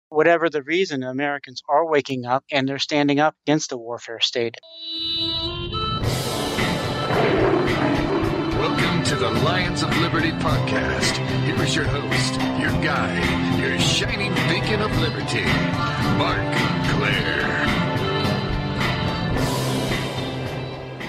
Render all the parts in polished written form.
whatever the reason, Americans are waking up and they're standing up against the warfare state. Welcome to the Lions of Liberty podcast. Here is your host, your guide, your shining beacon of liberty, Mark Claire.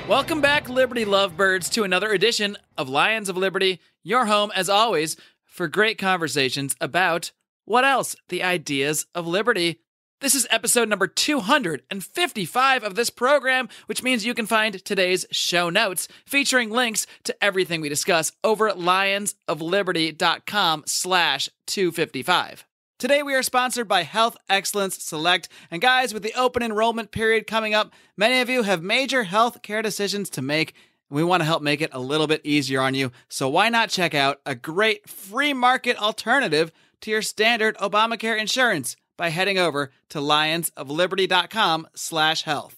Welcome back, Liberty Lovebirds, to another edition of Lions of Liberty, your home, as always, for great conversations about, what else? The ideas of liberty. This is episode number 255 of this program, which means you can find today's show notes featuring links to everything we discuss over at lionsofliberty.com/255. Today we are sponsored by Health Excellence Select, and guys, with the open enrollment period coming up, many of you have major health care decisions to make, and we want to help make it a little bit easier on you, so why not check out a great free market alternative to your standard Obamacare insurance by heading over to lionsofliberty.com/health.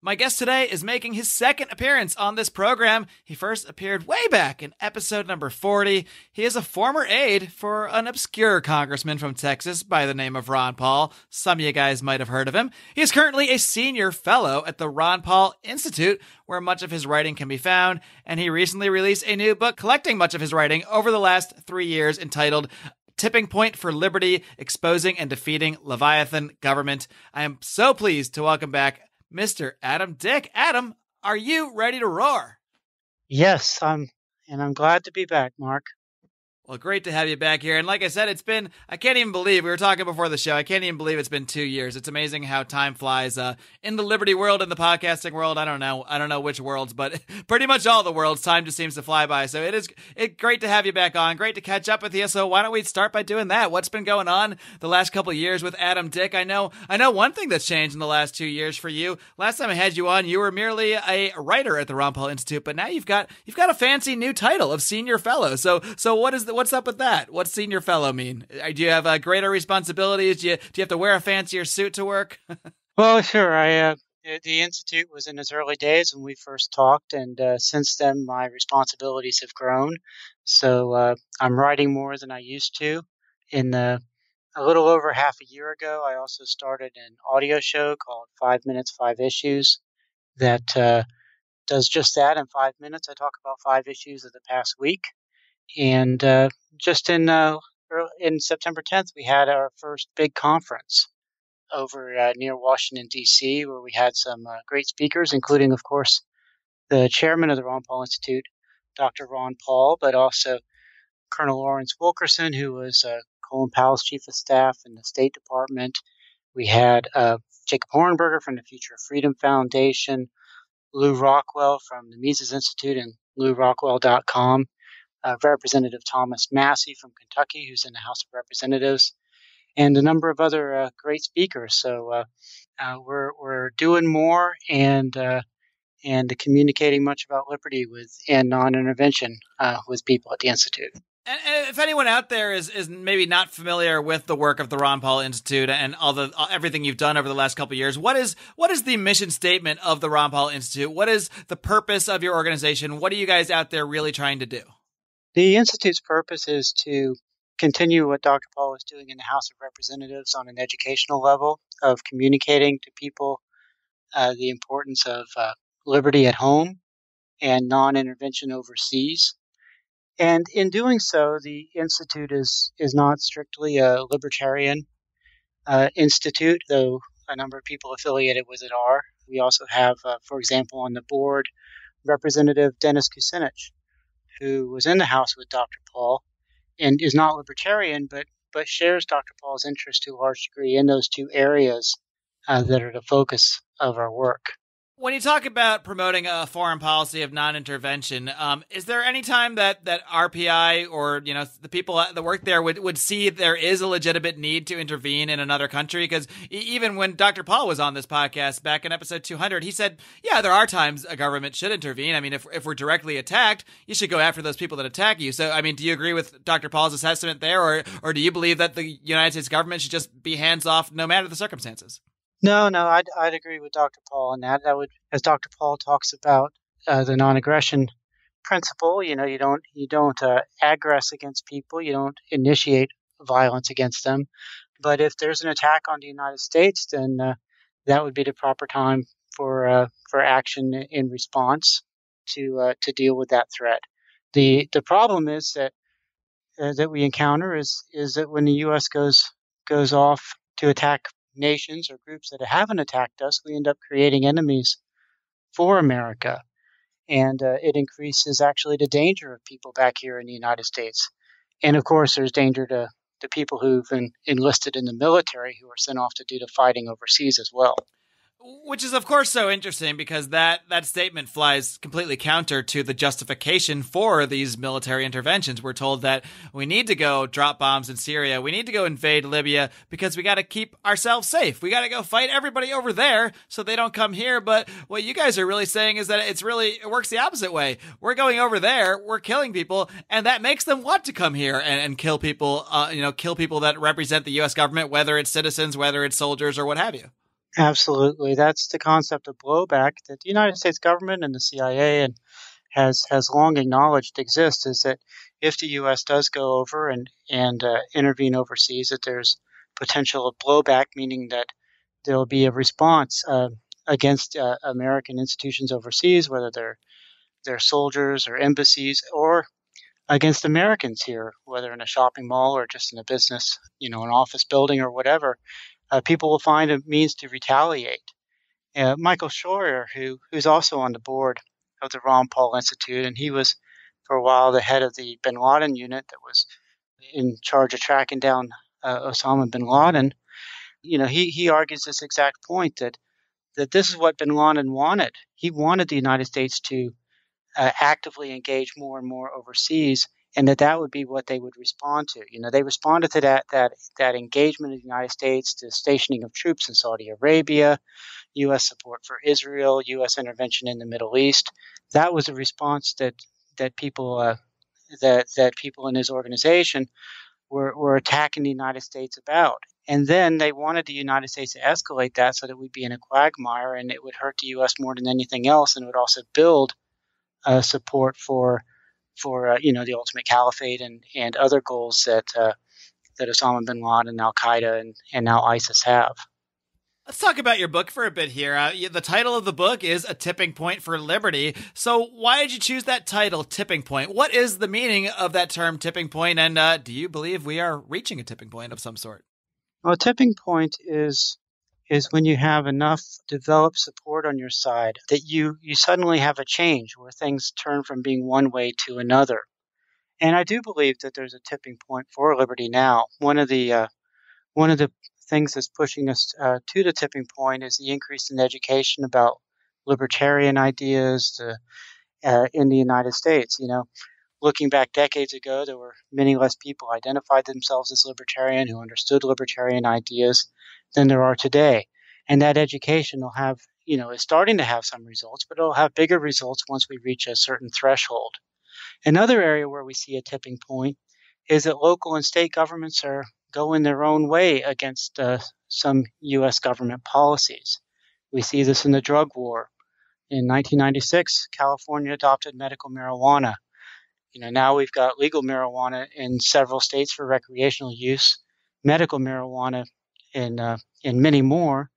My guest today is making his second appearance on this program. He first appeared way back in episode number 40. He is a former aide for an obscure congressman from Texas by the name of Ron Paul. Some of you guys might have heard of him. He is currently a senior fellow at the Ron Paul Institute, where much of his writing can be found, and he recently released a new book collecting much of his writing over the last 3 years entitled Tipping Point for Liberty, Exposing and Defeating Leviathan Government. I am so pleased to welcome back Mr. Adam Dick. Adam, are you ready to roar? Yes, I'm glad to be back, Mark. Well, great to have you back here. And like I said, I can't even believe, we were talking before the show, I can't even believe it's been 2 years. It's amazing how time flies in the Liberty world, in the podcasting world. I don't know which worlds, but pretty much all the worlds, time just seems to fly by. So it's great to have you back on. Great to catch up with you. So why don't we start by doing that? What's been going on the last couple of years with Adam Dick? I know one thing that's changed in the last 2 years for you. Last time I had you on, you were merely a writer at the Ron Paul Institute, but now you've got a fancy new title of senior fellow. So what's up with that? What's senior fellow mean? Do you have greater responsibilities? Do you have to wear a fancier suit to work? Well, sure. The Institute was in its early days when we first talked, and since then my responsibilities have grown. So I'm writing more than I used to. A little over half a year ago, I also started an audio show called 5 Minutes, 5 Issues that does just that. In 5 minutes, I talk about 5 issues of the past week. And just in September 10th, we had our first big conference over near Washington, D.C., where we had some great speakers, including, of course, the chairman of the Ron Paul Institute, Dr. Ron Paul, but also Colonel Lawrence Wilkerson, who was Colin Powell's chief of staff in the State Department. We had Jacob Hornberger from the Future of Freedom Foundation, Lou Rockwell from the Mises Institute and LouRockwell.com. Representative Thomas Massey from Kentucky, who's in the House of Representatives, and a number of other great speakers. So we're doing more and communicating much about liberty and non-intervention with people at the Institute. And if anyone out there is maybe not familiar with the work of the Ron Paul Institute and everything you've done over the last couple of years, what is the mission statement of the Ron Paul Institute? What is the purpose of your organization? What are you guys out there really trying to do? The Institute's purpose is to continue what Dr. Paul is doing in the House of Representatives on an educational level of communicating to people the importance of liberty at home and non-intervention overseas. And in doing so, the Institute is not strictly a libertarian institute, though a number of people affiliated with it are. We also have, for example, on the board, Representative Dennis Kucinich, who was in the House with Dr. Paul and is not libertarian, but shares Dr. Paul's interest to a large degree in those two areas that are the focus of our work. When you talk about promoting a foreign policy of non-intervention, is there any time that RPI or the people that work there would see there is a legitimate need to intervene in another country? Because even when Dr. Paul was on this podcast back in episode 200, he said, yeah, there are times a government should intervene. I mean, if we're directly attacked, you should go after those people that attack you. So, I mean, do you agree with Dr. Paul's assessment there, or do you believe that the United States government should just be hands off no matter the circumstances? No, I'd agree with Dr. Paul on that. That would, as Dr. Paul talks about the non-aggression principle, you don't aggress against people, you don't initiate violence against them. But if there's an attack on the United States, then that would be the proper time for action in response to deal with that threat. The problem is that we encounter is that when the U.S. goes off to attack nations or groups that haven't attacked us, we end up creating enemies for America, and it increases actually the danger of people back here in the United States. And of course, there's danger to people who've been enlisted in the military who are sent off to do the fighting overseas as well. Which is, of course, so interesting because that statement flies completely counter to the justification for these military interventions. We're told that we need to go drop bombs in Syria. We need to go invade Libya because we got to keep ourselves safe. We got to go fight everybody over there so they don't come here. But what you guys are really saying is that it works the opposite way. We're going over there, we're killing people, and that makes them want to come here and kill people, kill people that represent the U.S. government, whether it's citizens, whether it's soldiers, or what have you. Absolutely. That's the concept of blowback that the United States government and the CIA has long acknowledged exists, is that if the U.S. does go over and intervene overseas, that there's potential of blowback, meaning that there'll be a response against American institutions overseas, whether they're soldiers or embassies, or against Americans here, whether in a shopping mall or just in a business, an office building or whatever. People will find a means to retaliate. Michael Scheuer, who's also on the board of the Ron Paul Institute, and he was for a while the head of the Bin Laden unit that was in charge of tracking down Osama bin Laden. He argues this exact point that this is what bin Laden wanted. He wanted the United States to actively engage more and more overseas, and that would be what they would respond to. They responded to that engagement of the United States, the stationing of troops in Saudi Arabia, U.S. support for Israel, U.S. intervention in the Middle East. That was a response that people in his organization were attacking the United States about. And then they wanted the United States to escalate that so that we'd be in a quagmire, and it would hurt the U.S. more than anything else, and it would also build support for the ultimate caliphate and other goals that Osama bin Laden, Al Qaeda, and now ISIS have. Let's talk about your book for a bit here. The title of the book is A Tipping Point for Liberty. So why did you choose that title, Tipping Point? What is the meaning of that term, tipping point? And do you believe we are reaching a tipping point of some sort? Well, a tipping point is when you have enough developed support on your side that you suddenly have a change where things turn from being one way to another. And I do believe that there's a tipping point for liberty now. One of the things that's pushing us to the tipping point is the increase in education about libertarian ideas in the United States. Looking back decades ago, there were many less people who identified themselves as libertarian, who understood libertarian ideas, than there are today. And that education will have, is starting to have some results, but it'll have bigger results once we reach a certain threshold. Another area where we see a tipping point is that local and state governments are going their own way against some U.S. government policies. We see this in the drug war. In 1996, California adopted medical marijuana. Now we've got legal marijuana in several states for recreational use, medical marijuana in many more.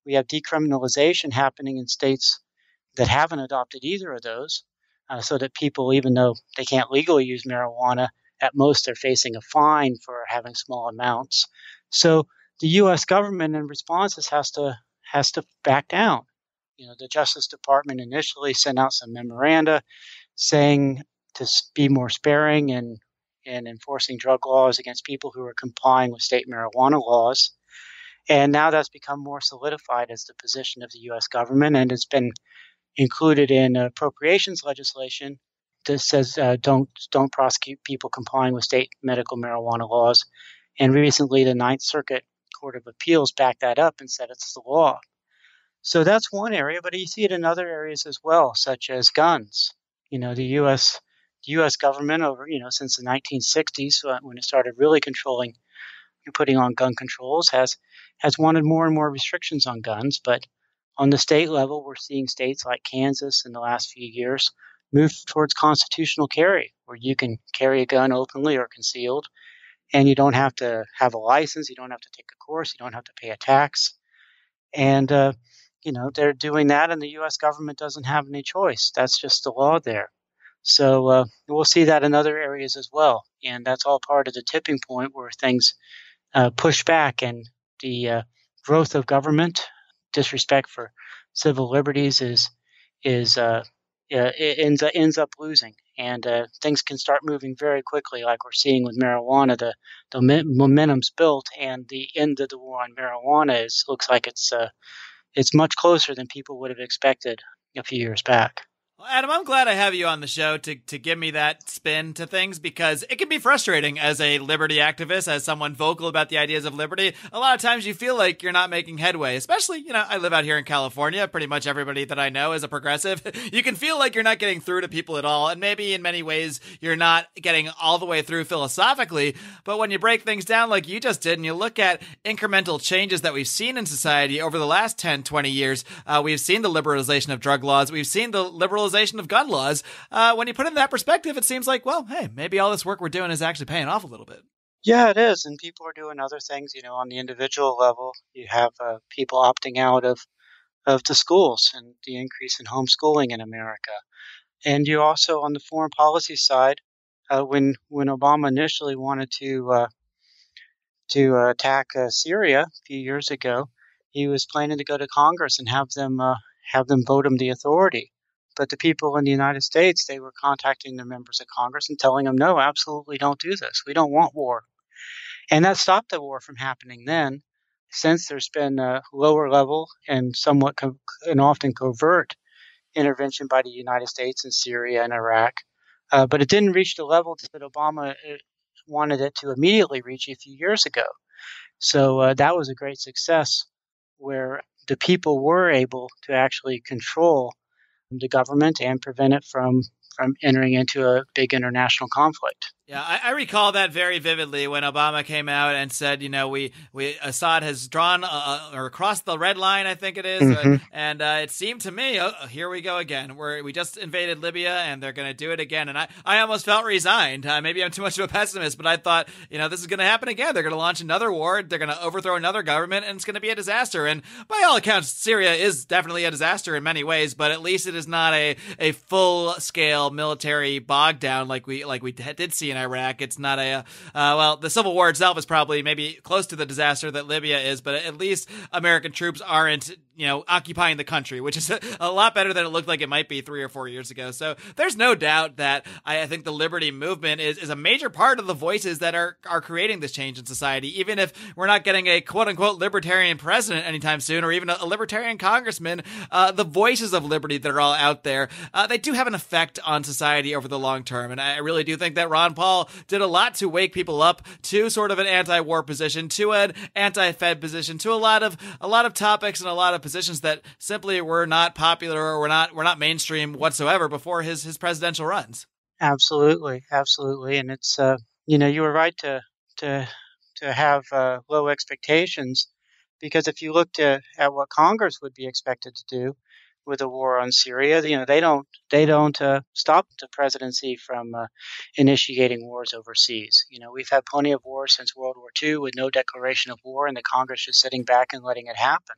We have decriminalization happening in states that haven't adopted either of those, so that people, even though they can't legally use marijuana, at most they're facing a fine for having small amounts. So the U.S. government in responses has to back down. The Justice Department initially sent out some memoranda saying to be more sparing in enforcing drug laws against people who are complying with state marijuana laws. And now that's become more solidified as the position of the U.S. government, and it's been included in appropriations legislation that says don't prosecute people complying with state medical marijuana laws. And recently, the Ninth Circuit Court of Appeals backed that up and said it's the law. So that's one area, but you see it in other areas as well, such as guns. The U.S. government since the 1960s, when it started really controlling and putting on gun controls, has wanted more and more restrictions on guns. But on the state level, we're seeing states like Kansas in the last few years move towards constitutional carry, where you can carry a gun openly or concealed. and you don't have to have a license, you don't have to take a course, you don't have to pay a tax. And, they're doing that, and the U.S. government doesn't have any choice. That's just the law there. So we'll see that in other areas as well. And that's all part of the tipping point where things push back, and the growth of government, disrespect for civil liberties it ends up losing, and things can start moving very quickly, like we're seeing with marijuana. The momentum's built, and the end of the war on marijuana looks like it's much closer than people would have expected a few years back. Well, Adam, I'm glad I have you on the show to give me that spin to things, because it can be frustrating as a liberty activist, as someone vocal about the ideas of liberty. A lot of times you feel like you're not making headway, especially, I live out here in California. Pretty much everybody that I know is a progressive. You can feel like you're not getting through to people at all. And maybe in many ways you're not getting all the way through philosophically. But when you break things down like you just did, and you look at incremental changes that we've seen in society over the last 10, 20 years, we've seen the liberalization of drug laws. We've seen the liberalization of gun laws. When you put it in that perspective, it seems like, well, hey, maybe all this work we're doing is actually paying off a little bit. Yeah, it is. And people are doing other things, on the individual level. You have people opting out of the schools and the increase in homeschooling in America. And you also, on the foreign policy side, when Obama initially wanted to attack Syria a few years ago, he was planning to go to Congress and have them vote him the authority. But the people in the United States, they were contacting their members of Congress and telling them, no, absolutely don't do this. We don't want war. And that stopped the war from happening then. Since there's been a lower level and somewhat and often covert intervention by the United States in Syria and Iraq. But it didn't reach the level that Obama wanted it to immediately reach a few years ago. So that was a great success, where the people were able to actually control the government and prevent it from entering into a big international conflict. Yeah, I recall that very vividly when Obama came out and said, we Assad has drawn or crossed the red line, I think it is, Mm-hmm. And it seemed to me, here we go again. We just invaded Libya, and they're going to do it again. And I almost felt resigned. Maybe I'm too much of a pessimist, but I thought, this is going to happen again. They're going to launch another war. They're going to overthrow another government, and it's going to be a disaster. And by all accounts, Syria is definitely a disaster in many ways, but at least it is not a full scale military bog down like we did see in Iraq. It's not the Civil War itself is probably maybe close to the disaster that Libya is, but at least American troops aren't, occupying the country, which is a lot better than it looked like it might be 3 or 4 years ago. So there's no doubt that I think the liberty movement is a major part of the voices that are creating this change in society. Even if we're not getting a quote unquote libertarian president anytime soon, or even a libertarian congressman, the voices of liberty that are all out there, they do have an effect on society over the long term. And I really do think that Ron Paul did a lot to wake people up to sort of an anti-war position, to an anti-Fed position, to a lot of topics and a lot of positions that simply were not popular or were not mainstream whatsoever before his presidential runs. Absolutely, and it's you were right to have low expectations, because if you looked at what Congress would be expected to do with a war on Syria, they don't stop the presidency from initiating wars overseas. We've had plenty of wars since World War II with no declaration of war, and the Congress just sitting back and letting it happen.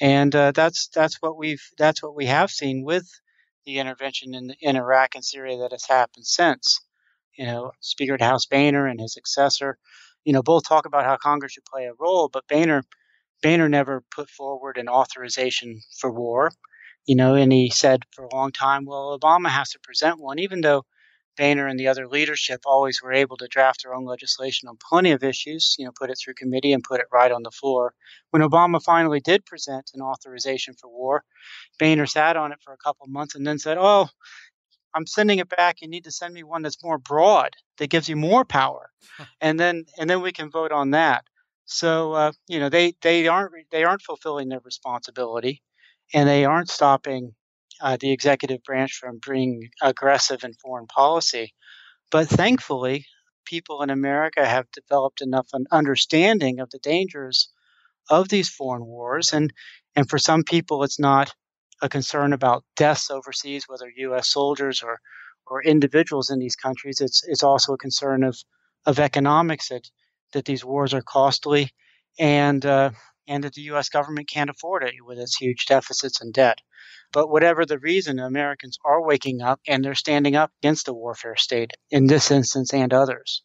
And that's what we have seen with the intervention in Iraq and Syria that has happened since. Speaker of the House Boehner and his successor, both talk about how Congress should play a role, but Boehner never put forward an authorization for war. And he said for a long time, well, Obama has to present one, even though Boehner and the other leadership always were able to draft their own legislation on plenty of issues, put it through committee and put it right on the floor. When Obama finally did present an authorization for war, Boehner sat on it for a couple of months and then said, oh, I'm sending it back. You need to send me one that's more broad, that gives you more power. And then we can vote on that. So, they aren't fulfilling their responsibility, and they aren't stopping the executive branch from being aggressive in foreign policy. But thankfully, people in America have developed enough an understanding of the dangers of these foreign wars. And for some people, it's not a concern about deaths overseas, whether U.S. soldiers or individuals in these countries. It's also a concern of economics that these wars are costly, and that the U.S. government can't afford it with its huge deficits and debt. But whatever the reason, Americans are waking up and they're standing up against the warfare state in this instance and others.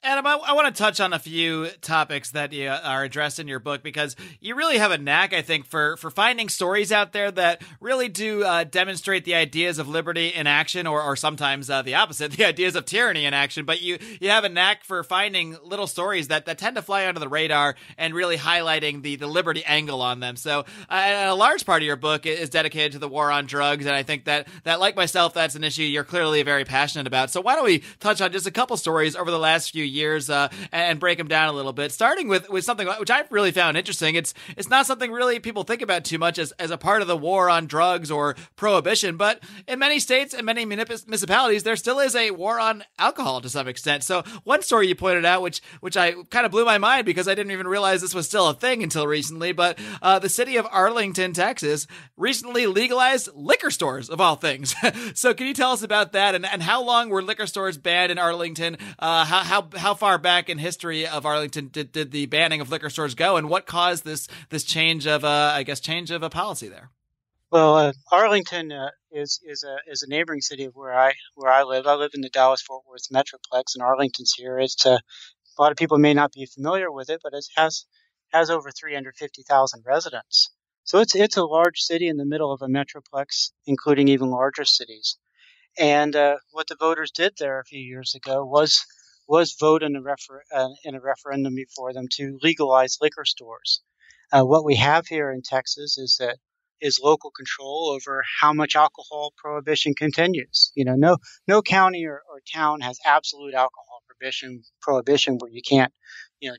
Adam, I want to touch on a few topics that you are addressed in your book, because you really have a knack, I think, for finding stories out there that really do demonstrate the ideas of liberty in action, or sometimes the opposite, the ideas of tyranny in action. But you have a knack for finding little stories that tend to fly under the radar and really highlighting the liberty angle on them. So a large part of your book is dedicated to the war on drugs, and I think that like myself, that's an issue you're clearly very passionate about. So why don't we touch on just a couple stories over the last few years and break them down a little bit, starting with something which I've really found interesting. It's not something really people think about too much as a part of the war on drugs or prohibition, but in many states and many municipalities, there still is a war on alcohol to some extent. So one story you pointed out, which I kind of blew my mind because I didn't even realize this was still a thing until recently, but the city of Arlington, Texas, recently legalized liquor stores, of all things. So can you tell us about that, and how long were liquor stores banned in Arlington? How far back in history of Arlington did the banning of liquor stores go, and what caused this change of a policy there? Well, Arlington is a neighboring city of where I live. I live in the Dallas-Fort Worth Metroplex, and Arlington's here. It's a lot of people may not be familiar with it, but it has over 350,000 residents. So it's a large city in the middle of a metroplex, including even larger cities. And what the voters did there a few years ago was vote in a referendum before them to legalize liquor stores. What we have here in Texas is local control over how much alcohol prohibition continues. No county or town has absolute alcohol prohibition where you can't,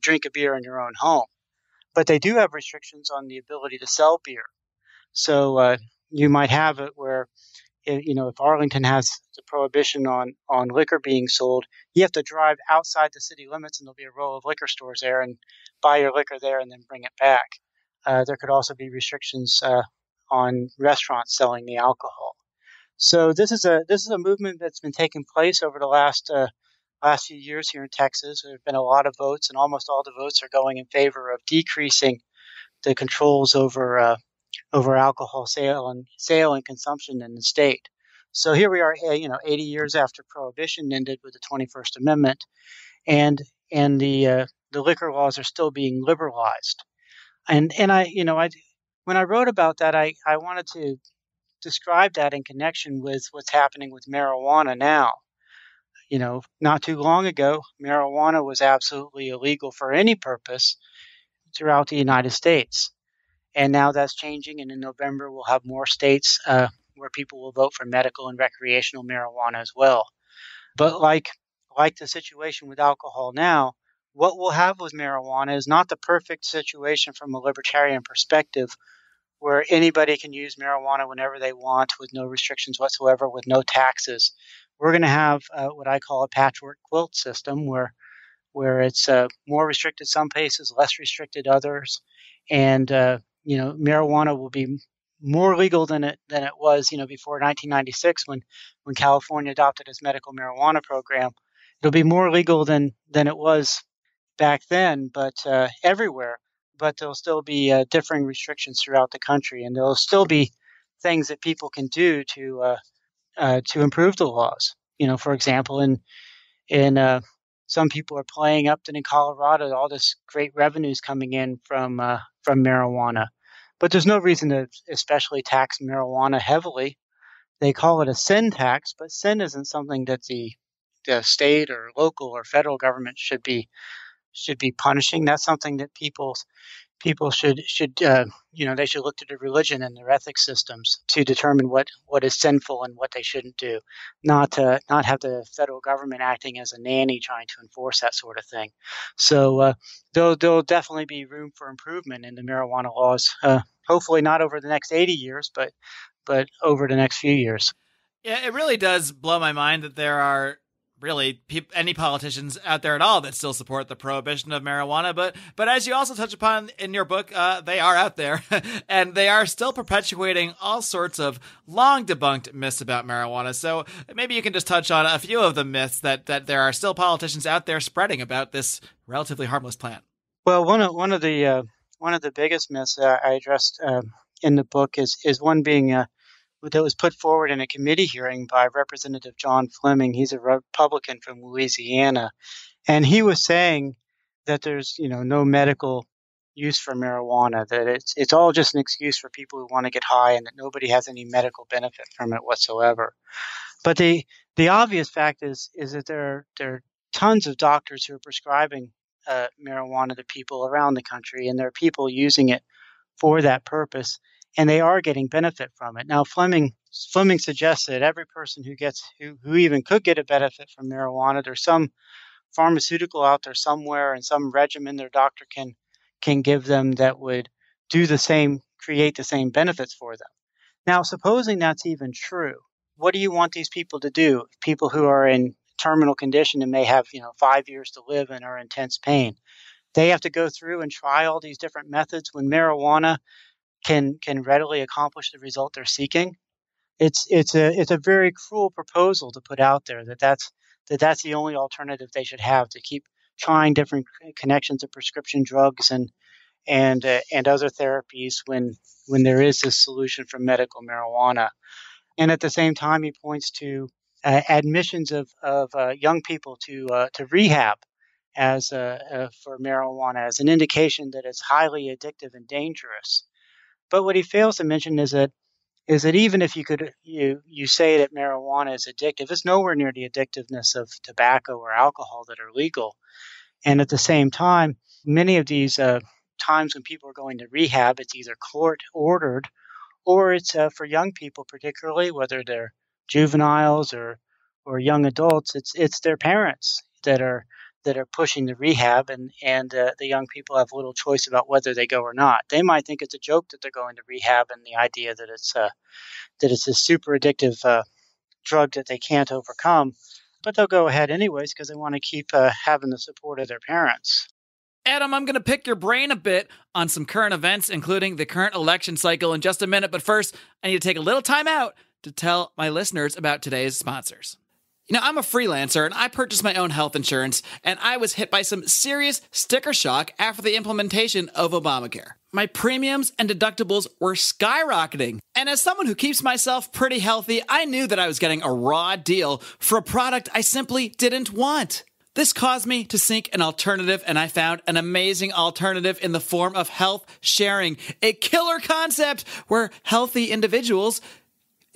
drink a beer in your own home. But they do have restrictions on the ability to sell beer. So you might have it where, if Arlington has the prohibition on liquor being sold, you have to drive outside the city limits, and there'll be a row of liquor stores there, and buy your liquor there and then bring it back. There could also be restrictions on restaurants selling the alcohol. So this is a movement that's been taking place over the last few years here in Texas. There have been a lot of votes, and almost all the votes are going in favor of decreasing the controls over alcohol sale and consumption in the state. So here we are, 80 years after Prohibition ended with the 21st Amendment, and the liquor laws are still being liberalized. And when I wrote about that, I wanted to describe that in connection with what's happening with marijuana now. Not too long ago, marijuana was absolutely illegal for any purpose throughout the United States. And now that's changing, and in November we'll have more states where people will vote for medical and recreational marijuana as well. But like the situation with alcohol now, what we'll have with marijuana is not the perfect situation from a libertarian perspective, where anybody can use marijuana whenever they want with no restrictions whatsoever, with no taxes. We're going to have what I call a patchwork quilt system, where it's more restricted some places, less restricted others, and marijuana will be more legal than it was, before 1996 when California adopted its medical marijuana program. It'll be more legal than it was back then, but everywhere. But there'll still be differing restrictions throughout the country, and there'll still be things that people can do to improve the laws. For example, in some people are playing up that in Colorado, all this great revenues coming in from marijuana. But there's no reason to especially tax marijuana heavily. They call it a sin tax, but sin isn't something that the state or local or federal government should be punishing. That's something that people should they should look to their religion and their ethics systems to determine what is sinful and what they shouldn't do, not have the federal government acting as a nanny trying to enforce that sort of thing. So there'll definitely be room for improvement in the marijuana laws. Hopefully not over the next 80 years, but over the next few years. Yeah, it really does blow my mind that there are really any politicians out there at all that still support the prohibition of marijuana. But as you also touch upon in your book, they are out there and they are still perpetuating all sorts of long debunked myths about marijuana. So maybe you can just touch on a few of the myths that there are still politicians out there spreading about this relatively harmless plant. Well, one of the biggest myths I addressed in the book is one being that was put forward in a committee hearing by Representative John Fleming. He's a Republican from Louisiana, and he was saying that there's no medical use for marijuana, that it's all just an excuse for people who want to get high, and that nobody has any medical benefit from it whatsoever. But the obvious fact is that there are tons of doctors who are prescribing marijuana to people around the country, and there are people using it for that purpose, and they are getting benefit from it. Now, Fleming suggests that every person who even could get a benefit from marijuana, there's some pharmaceutical out there somewhere and some regimen their doctor can give them that would do the same, create the same benefits for them. Now, supposing that's even true, what do you want these people to do? People who are in terminal condition and may have 5 years to live and are in intense pain. They have to go through and try all these different methods when marijuana can readily accomplish the result they're seeking. It's a very cruel proposal to put out there that's the only alternative they should have, to keep trying different connections of prescription drugs and other therapies when there is this solution for medical marijuana. And at the same time, he points to admissions of young people to rehab as for marijuana as an indication that it's highly addictive and dangerous. But what he fails to mention is that even if you say that marijuana is addictive, it's nowhere near the addictiveness of tobacco or alcohol that are legal. And at the same time, many of these times when people are going to rehab, it's either court ordered or it's for young people, particularly whether they're juveniles or young adults. It's their parents that are pushing the rehab, and the young people have little choice about whether they go or not. They might think it's a joke that they're going to rehab, and the idea that it's a super addictive drug that they can't overcome, but they'll go ahead anyways because they want to keep having the support of their parents. Adam, I'm going to pick your brain a bit on some current events, including the current election cycle, in just a minute. But first, I need to take a little time out to tell my listeners about today's sponsors. I'm a freelancer and I purchased my own health insurance, and I was hit by some serious sticker shock after the implementation of Obamacare. My premiums and deductibles were skyrocketing. And as someone who keeps myself pretty healthy, I knew that I was getting a raw deal for a product I simply didn't want. This caused me to seek an alternative, and I found an amazing alternative in the form of health sharing, a killer concept where healthy individuals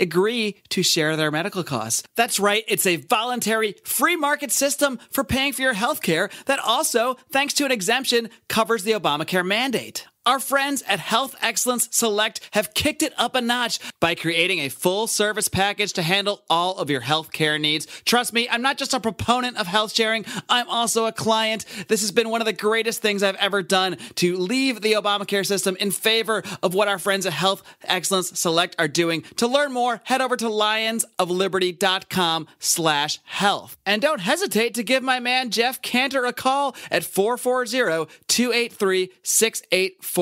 agree to share their medical costs. That's right, it's a voluntary free market system for paying for your health care that also, thanks to an exemption, covers the Obamacare mandate. Our friends at Health Excellence Select have kicked it up a notch by creating a full service package to handle all of your health care needs. Trust me, I'm not just a proponent of health sharing, I'm also a client. This has been one of the greatest things I've ever done to leave the Obamacare system in favor of what our friends at Health Excellence Select are doing. To learn more, head over to lionsofliberty.com/health. And don't hesitate to give my man Jeff Cantor a call at 440-283-6849.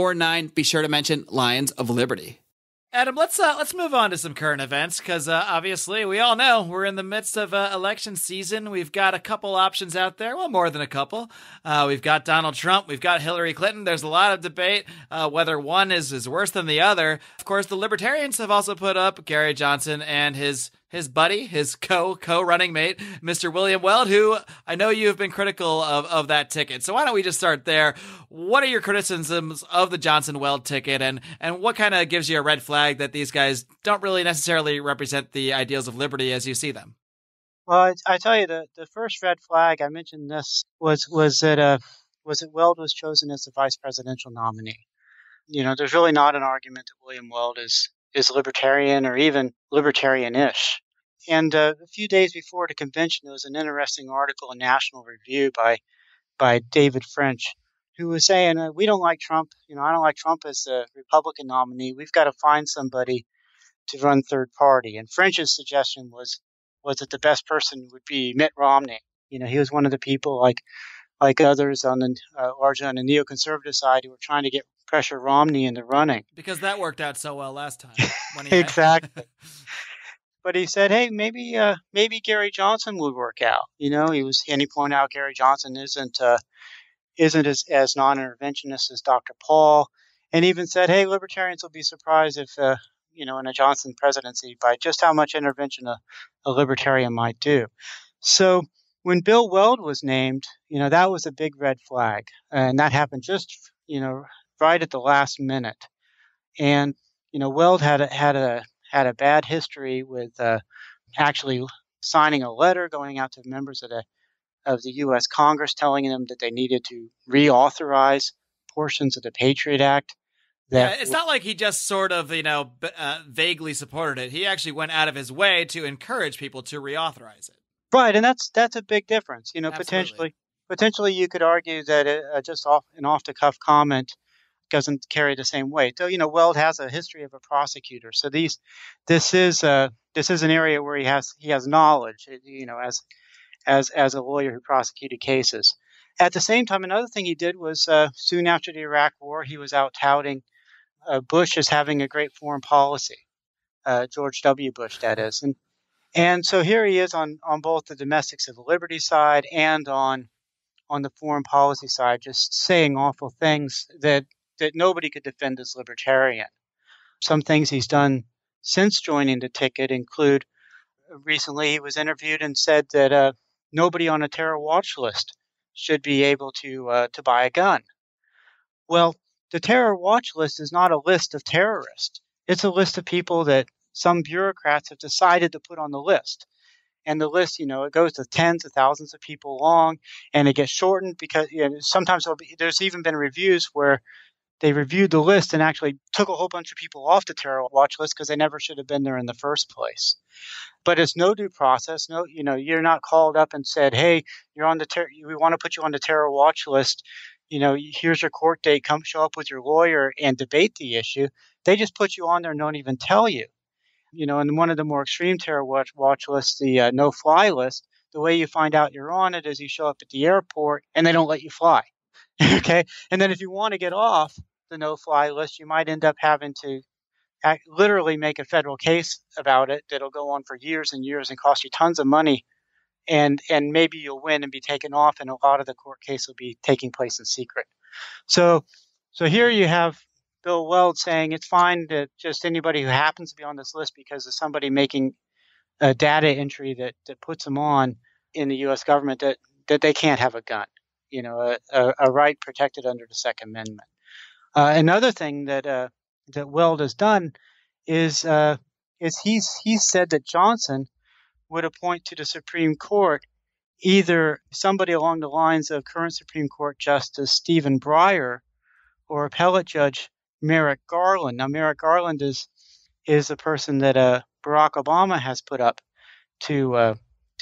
Be sure to mention Lions of Liberty. Adam, let's move on to some current events, because obviously we all know we're in the midst of election season. We've got a couple options out there, well, more than a couple. We've got Donald Trump, we've got Hillary Clinton. There's a lot of debate whether one is worse than the other. Of course, the Libertarians have also put up Gary Johnson and his buddy, his co-running mate, Mr. William Weld, who I know you have been critical of that ticket. So why don't we just start there? What are your criticisms of the Johnson-Weld ticket, and what kind of gives you a red flag that these guys don't really necessarily represent the ideals of liberty as you see them? Well, I tell you, the first red flag, I mentioned this, was that Weld was chosen as the vice presidential nominee. There's really not an argument that William Weld is libertarian or even libertarian-ish. And a few days before the convention, there was an interesting article in National Review by David French, who was saying, we don't like Trump. I don't like Trump as the Republican nominee. We've got to find somebody to run third party. And French's suggestion was was that the best person would be Mitt Romney. He was one of the people like others on the largely on the neoconservative side who were trying to get pressure Romney in the running. Because that worked out so well last time when he exactly. But he said, hey, maybe Gary Johnson would work out. He pointed out Gary Johnson isn't as non-interventionist as Dr. Paul, and even said, hey, libertarians will be surprised if in a Johnson presidency by just how much intervention a libertarian might do. So when Bill Weld was named, that was a big red flag, and that happened just right at the last minute. And Weld had a bad history with actually signing a letter going out to members of the U.S. Congress telling them that they needed to reauthorize portions of the Patriot Act. It's not like he just sort of, vaguely supported it. He actually went out of his way to encourage people to reauthorize it. Right, and that's a big difference. Potentially you could argue that just an off-the-cuff comment doesn't carry the same weight. So, Weld has a history of a prosecutor. So this is an area where he has knowledge, as a lawyer who prosecuted cases. At the same time, another thing he did was soon after the Iraq War, he was out touting Bush as having a great foreign policy, George W. Bush, that is. And so here he is on both the domestic civil liberties side and on the foreign policy side, just saying awful things that nobody could defend as libertarian. Some things he's done since joining the ticket include recently he was interviewed and said that nobody on a terror watch list should be able to buy a gun. Well, the terror watch list is not a list of terrorists. It's a list of people that some bureaucrats have decided to put on the list. And the list, it goes to tens of thousands of people long, and it gets shortened because sometimes there's even been reviews where they reviewed the list and actually took a whole bunch of people off the terror watch list because they never should have been there in the first place. But it's no due process. No, you're not called up and said, hey, you're on we want to put you on the terror watch list. Here's your court date. Come show up with your lawyer and debate the issue. They just put you on there and don't even tell you. And one of the more extreme terror watch lists, the no-fly list, the way you find out you're on it is you show up at the airport and they don't let you fly. Okay, and then if you want to get off the no-fly list, you might end up having to literally make a federal case about it that'll go on for years and years and cost you tons of money, and maybe you'll win and be taken off, and a lot of the court case will be taking place in secret. So here you have Bill Weld saying it's fine that just anybody who happens to be on this list because of somebody making a data entry that puts them on in the U.S. government that they can't have a gun. A right protected under the Second Amendment. Another thing that Weld has done is he's said that Johnson would appoint to the Supreme Court either somebody along the lines of current Supreme Court Justice Stephen Breyer or appellate judge Merrick Garland. Now, Merrick Garland is a person that Barack Obama has put up to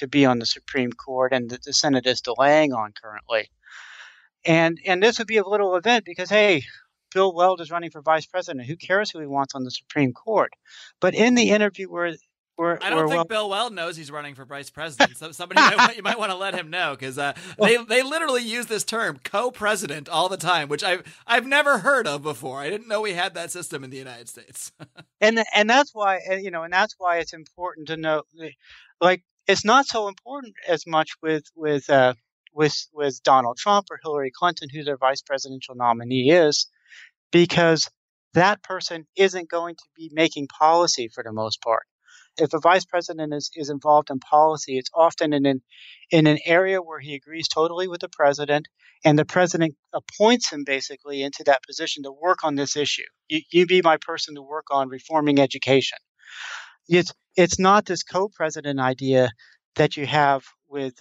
be on the Supreme Court, and that the Senate is delaying on currently. And this would be a little event because, hey, Bill Weld is running for vice president. Who cares who he wants on the Supreme Court? But in the interview where I don't think Bill Weld knows he's running for vice president. So somebody you might want to let him know, because they literally use this term co-president all the time, which I've never heard of before. I didn't know we had that system in the United States. and that's why it's important to know, like, it's not so important as much with Donald Trump or Hillary Clinton, who their vice presidential nominee is, because that person isn't going to be making policy for the most part. If a vice president is involved in policy, it's often in an area where he agrees totally with the president, and the president appoints him basically into that position to work on this issue. You be my person to work on reforming education. It's not this co-president idea that you have with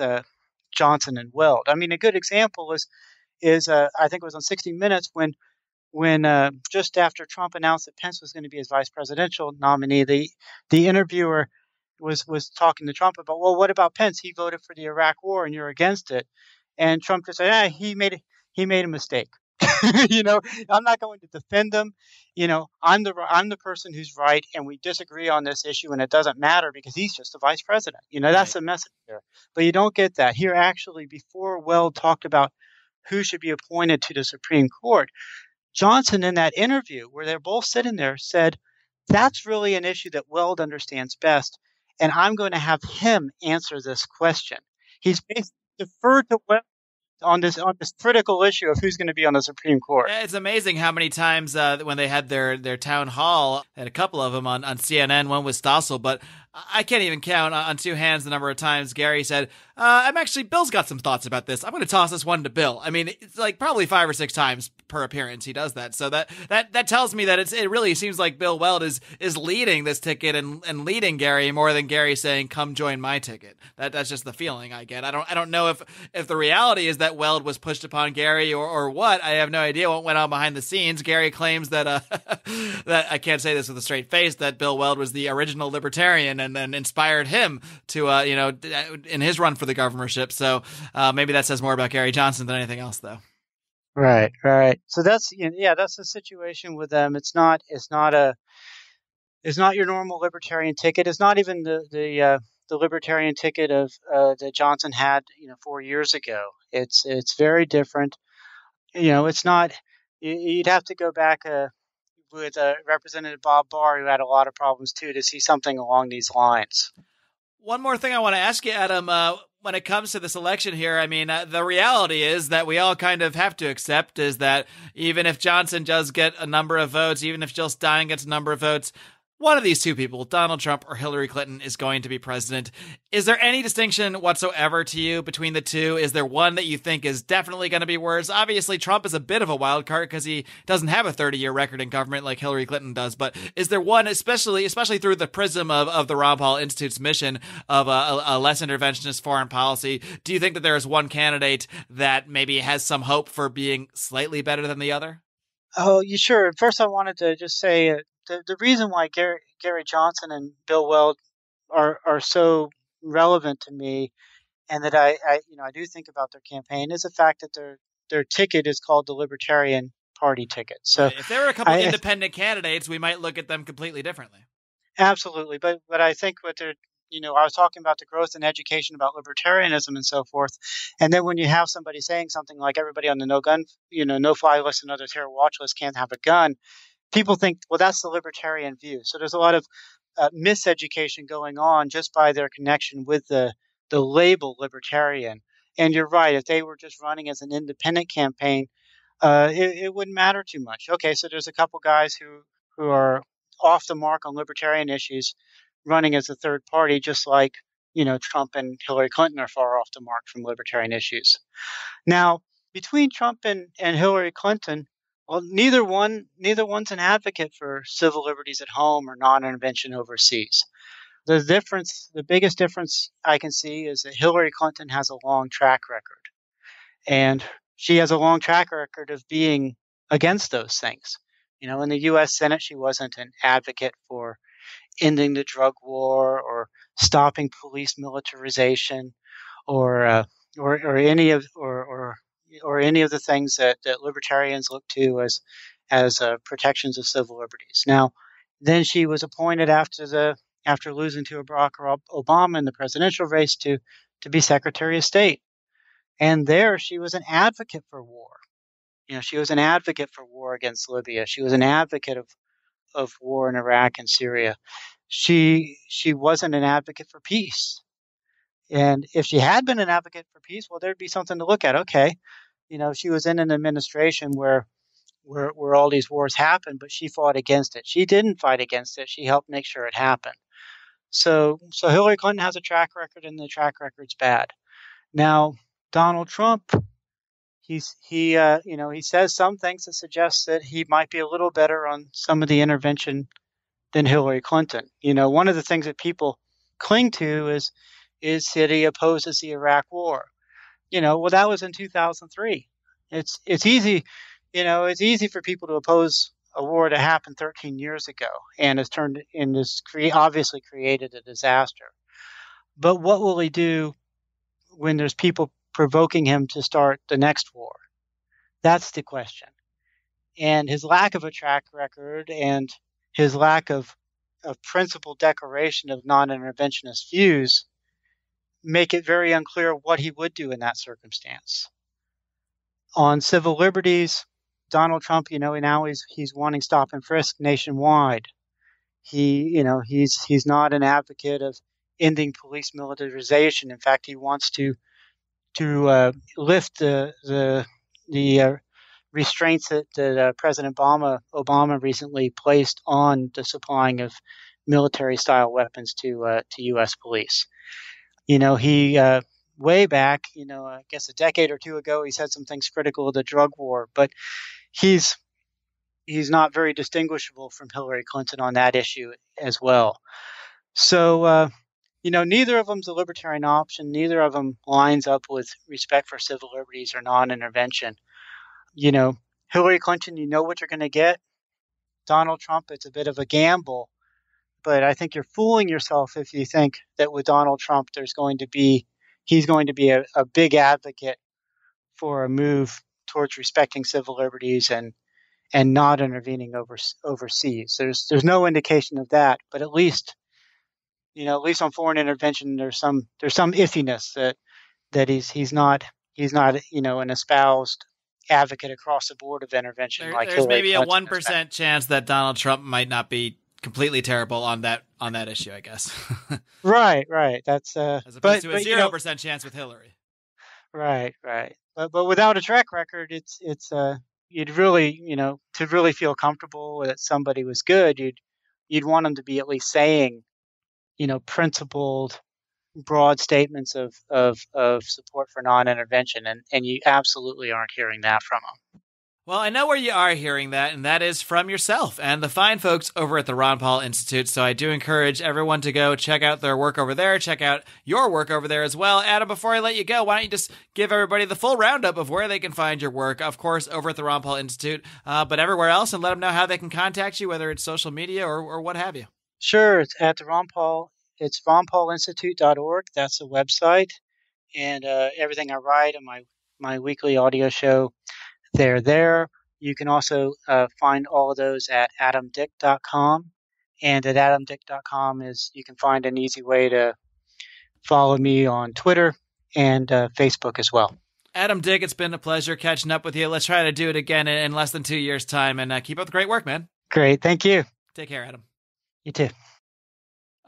Johnson and Weld. I mean, a good example is I think it was on 60 Minutes when just after Trump announced that Pence was going to be his vice presidential nominee, the interviewer was talking to Trump about, well, what about Pence? He voted for the Iraq War and you're against it. And Trump just said, he made a mistake. I'm not going to defend them. I'm the person who's right, and we disagree on this issue, and it doesn't matter because he's just the vice president. That's Right. the message there. But you don't get that here. Actually, before Weld talked about who should be appointed to the Supreme Court, Johnson, in that interview where they're both sitting there, said that's really an issue that Weld understands best, and I'm going to have him answer this question. He's basically deferred to Weld on this critical issue of who's going to be on the Supreme Court. It's amazing how many times when they had their town hall, they had a couple of them on CNN. One was Stossel, but I can't even count on two hands the number of times Gary said, Bill's got some thoughts about this. I'm going to toss this one to Bill. I mean, it's like probably 5 or 6 times per appearance he does that. So that tells me that it really seems like Bill Weld is leading this ticket and leading Gary more than Gary saying, come join my ticket. That's just the feeling I get. I don't know if the reality is that Weld was pushed upon Gary or what. I have no idea what went on behind the scenes. Gary claims that that I can't say this with a straight face, that Bill Weld was the original libertarian and then inspired him to, in his run for the governorship. So maybe that says more about Gary Johnson than anything else, though. Right. So that's the situation with them. It's not your normal libertarian ticket. It's not even the libertarian ticket of that Johnson had 4 years ago. It's very different. It's not. You'd have to go back with Representative Bob Barr, who had a lot of problems too, to see something along these lines. One more thing I want to ask you, Adam. When it comes to this election here, I mean, the reality is that we all kind of have to accept is that even if Johnson does get a number of votes, even if Jill Stein gets a number of votes, one of these two people, Donald Trump or Hillary Clinton, is going to be president. Is there any distinction whatsoever to you between the two? Is there one that you think is definitely going to be worse? Obviously, Trump is a bit of a wild card because he doesn't have a 30-year record in government like Hillary Clinton does. But is there one, especially through the prism of the Ron Paul Institute's mission of a less interventionist foreign policy, do you think that there is one candidate that maybe has some hope for being slightly better than the other? Oh, you sure? First, I wanted to just say the reason why Gary Johnson and Bill Weld are so relevant to me, and that I do think about their campaign, is the fact that their ticket is called the Libertarian Party ticket. So if there were a couple independent candidates, we might look at them completely differently. Absolutely, but I think what they're I was talking about the growth in education, about libertarianism and so forth. And then when you have somebody saying something like everybody on the no-fly list and other terror watch list can't have a gun, people think, well, that's the libertarian view. So there's a lot of miseducation going on just by their connection with the label libertarian. And you're right, if they were just running as an independent campaign, it wouldn't matter too much. Okay, so there's a couple guys who are off the mark on libertarian issues running as a third party, just like Trump and Hillary Clinton are far off the mark from libertarian issues. Now, between Trump and Hillary Clinton, well, neither one's an advocate for civil liberties at home or non-intervention overseas. The biggest difference I can see is that Hillary Clinton has a long track record, and she has a long track record of being against those things. In the U.S. Senate, she wasn't an advocate for ending the drug war or stopping police militarization or any of the things that libertarians look to as protections of civil liberties. Now, then she was appointed after losing to Barack Obama in the presidential race to be Secretary of State, and there she was an advocate for war. She was an advocate for war against Libya. She was an advocate of war in Iraq and Syria. She wasn't an advocate for peace. And if she had been an advocate for peace, well, there'd be something to look at. Okay, she was in an administration where all these wars happened, but she fought against it. She didn't fight against it. She helped make sure it happened. So Hillary Clinton has a track record, and the track record's bad. Now, Donald Trump, he says some things that suggest that he might be a little better on some of the intervention than Hillary Clinton. One of the things that people cling to is that he opposes the Iraq War. Well, that was in 2003. It's easy, it's easy for people to oppose a war that happened 13 years ago and has obviously created a disaster. But what will he do when there's people provoking him to start the next war? That's the question. And his lack of a track record and his lack of principled declaration of non-interventionist views make it very unclear what he would do in that circumstance. On civil liberties, Donald Trump, now he's wanting stop and frisk nationwide. He's not an advocate of ending police militarization. In fact, he wants to lift the restraints that President Obama recently placed on the supplying of military-style weapons to U.S. police. He way back, I guess a decade or two ago, he said some things critical of the drug war, but he's not very distinguishable from Hillary Clinton on that issue as well. So, neither of them's a libertarian option. Neither of them lines up with respect for civil liberties or non-intervention. Hillary Clinton, you know what you're going to get. Donald Trump, it's a bit of a gamble. But I think you're fooling yourself if you think that with Donald Trump, he's going to be a big advocate for a move towards respecting civil liberties and not intervening overseas. There's no indication of that, but at least on foreign intervention, there's some iffiness that he's not an espoused advocate across the board of intervention. There's maybe a 1% chance that Donald Trump might not be completely terrible on that issue, I guess. Right. That's as opposed to a 0% chance with Hillary. Right. But without a track record, it's you'd really, to really feel comfortable that somebody was good, you'd want them to be at least saying, principled, broad statements of support for non-intervention, and you absolutely aren't hearing that from them. Well, I know where you are hearing that, and that is from yourself and the fine folks over at the Ron Paul Institute. So I do encourage everyone to go check out their work over there, check out your work over there as well. Adam, before I let you go, why don't you just give everybody the full roundup of where they can find your work, of course, over at the Ron Paul Institute, but everywhere else, and let them know how they can contact you, whether it's social media or what have you. Sure. It's at the Ron Paul. It's ronpaulinstitute.org. That's the website. And everything I write and my weekly audio show, they're there. You can also find all of those at adamdick.com. And at adamdick.com you can find an easy way to follow me on Twitter and Facebook as well. Adam Dick, it's been a pleasure catching up with you. Let's try to do it again in less than 2 years' time, and keep up the great work, man. Great. Thank you. Take care, Adam. You too.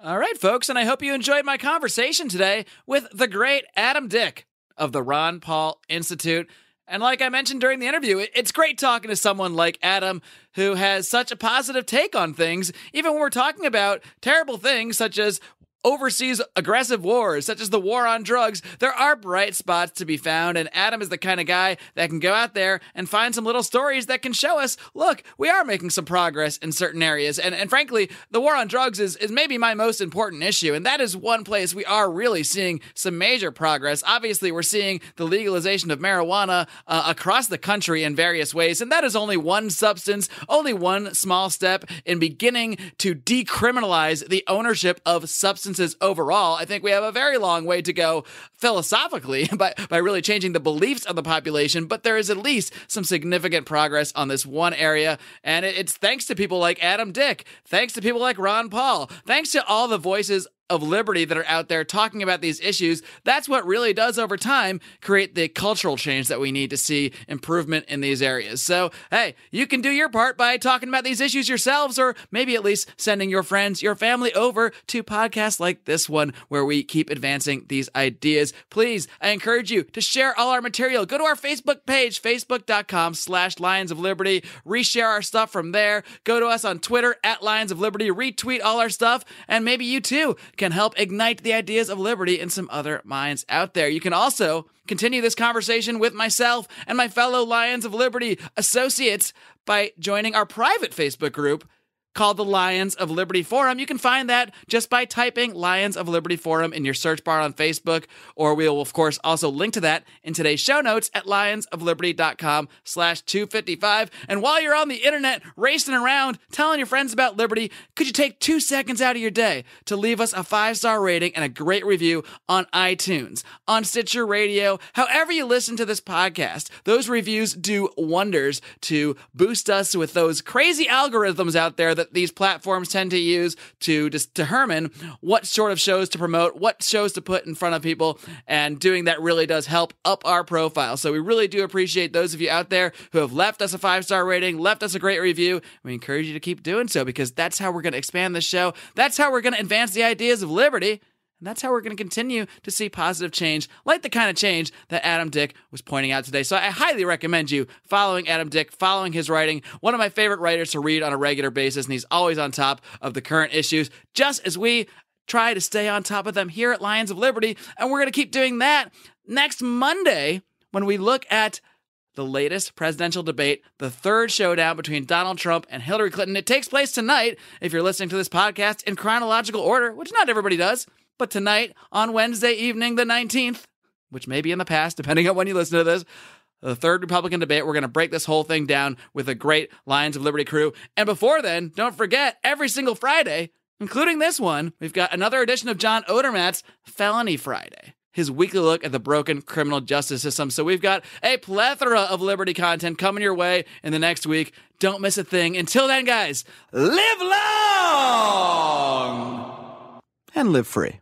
All right, folks, and I hope you enjoyed my conversation today with the great Adam Dick of the Ron Paul Institute. And like I mentioned during the interview, it's great talking to someone like Adam who has such a positive take on things, even when we're talking about terrible things such as overseas aggressive wars, such as the war on drugs. There are bright spots to be found, and Adam is the kind of guy that can go out there and find some little stories that can show us, look, we are making some progress in certain areas. And frankly, the war on drugs is maybe my most important issue, and that is one place we are really seeing some major progress. Obviously, we're seeing the legalization of marijuana across the country in various ways, and that is only one substance, only one small step in beginning to decriminalize the ownership of substances overall. I think we have a very long way to go philosophically by really changing the beliefs of the population, but there is at least some significant progress on this one area, and it's thanks to people like Adam Dick, thanks to people like Ron Paul, thanks to all the voices of liberty that are out there talking about these issues. That's what really does over time create the cultural change that we need to see improvement in these areas. So, hey, you can do your part by talking about these issues yourselves, or maybe at least sending your friends, your family over to podcasts like this one where we keep advancing these ideas. Please, I encourage you to share all our material. Go to our Facebook page, facebook.com/Lions of Liberty. Reshare our stuff from there. Go to us on Twitter @Lions of Liberty. Retweet all our stuff, and maybe you too can help ignite the ideas of liberty in some other minds out there. You can also continue this conversation with myself and my fellow Lions of Liberty associates by joining our private Facebook group, called the Lions of Liberty Forum. You can find that just by typing Lions of Liberty Forum in your search bar on Facebook, or we will, of course, also link to that in today's show notes at lionsofliberty.com/255. And while you're on the internet racing around telling your friends about Liberty, could you take 2 seconds out of your day to leave us a 5-star rating and a great review on iTunes, on Stitcher Radio, however you listen to this podcast? Those reviews do wonders to boost us with those crazy algorithms out there that these platforms tend to use to determine what sort of shows to promote, what shows to put in front of people, and doing that really does help up our profile. So we really do appreciate those of you out there who have left us a 5-star rating, left us a great review. We encourage you to keep doing so, because that's how we're going to expand the show. That's how we're going to advance the ideas of liberty. And that's how we're going to continue to see positive change, like the kind of change that Adam Dick was pointing out today. So I highly recommend you following Adam Dick, following his writing. One of my favorite writers to read on a regular basis, and he's always on top of the current issues, just as we try to stay on top of them here at Lions of Liberty. And we're going to keep doing that next Monday when we look at the latest presidential debate, the third showdown between Donald Trump and Hillary Clinton. It takes place tonight, if you're listening to this podcast in chronological order, which not everybody does. But tonight, on Wednesday evening, the 19th, which may be in the past, depending on when you listen to this, the third Republican debate, we're going to break this whole thing down with a great Lions of Liberty crew. And before then, don't forget, every single Friday, including this one, we've got another edition of John Odermatt's Felony Friday, his weekly look at the broken criminal justice system. So we've got a plethora of Liberty content coming your way in the next week. Don't miss a thing. Until then, guys, live long and live free.